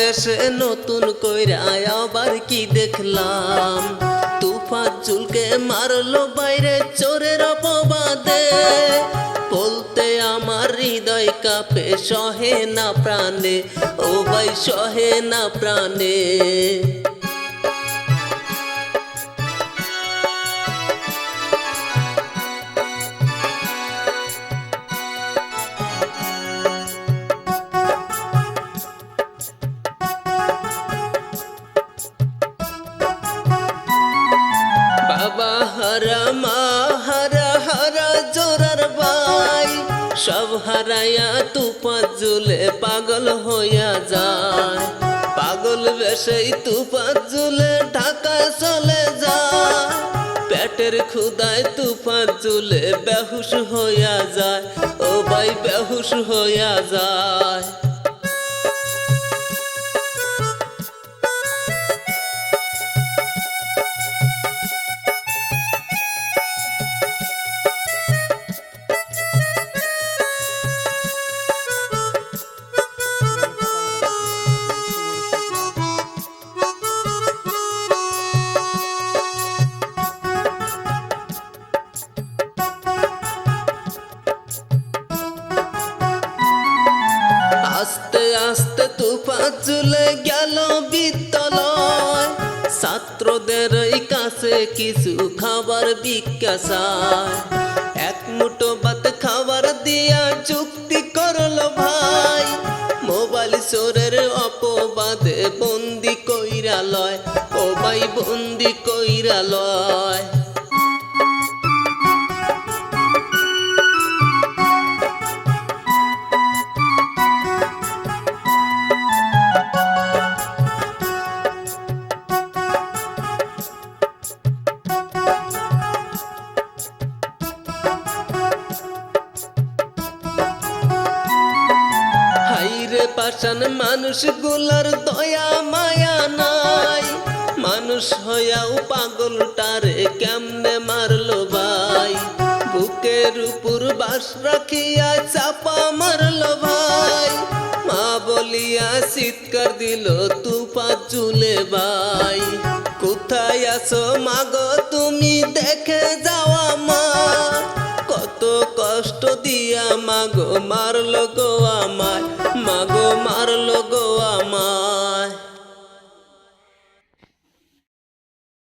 বাংলাদেশে নতুন কইরা আবার কি দেখলাম, তুফাজ্জুলকে মারলো বাইরে চোরের অপবাদে। বলতে আমার হৃদয় কাঁপে, সহে না প্রাণে, ও ভাই সহে না প্রাণে। বাবা হারা মা হারা হারা জোরার ভাই, সব হারাইয়া তুফাজ্জুলে পাগল হইয়া যায়। পাগল বেশেই তুফাজ্জুলে ঢাকায় চলে যায়। পেটের ক্ষুদায় তুফাজ্জুলে বেহুশ হইয়া যায়, ও ভাই বেহুশ হইয়া যায়। আস্তে আস্তে তুফাজ্জুলে গেল বিদ্যালয়। ছাত্রদের কাছে কিছু খাবার ভিক্ষা চায়। এক মুঠো ভাত খাবার দিয়া চুক্তি করলো ভাই। মোবাইল চোরের অপবাদে বন্দি কইরা লয়, ও ভাই বন্দি কইরা লয়। হাইরে পাষাণ মানুষগুলার দয়া মায়া নাই। মানুষ হইয়াও পাগলটারে কেমনে মারলো ভাই। বুকের উপর বাস রাখিয়া চাপা মারলো ভাই। মা বলিয়া চিৎকার দিল তুফাজ্জুলে ভাই। কোথায় আছো মাগো তুমি দেখে যাওয়া মা। কত কষ্ট দিয়া মাগো মারলো গো আমায়, মাগো মারলো গো আমায়।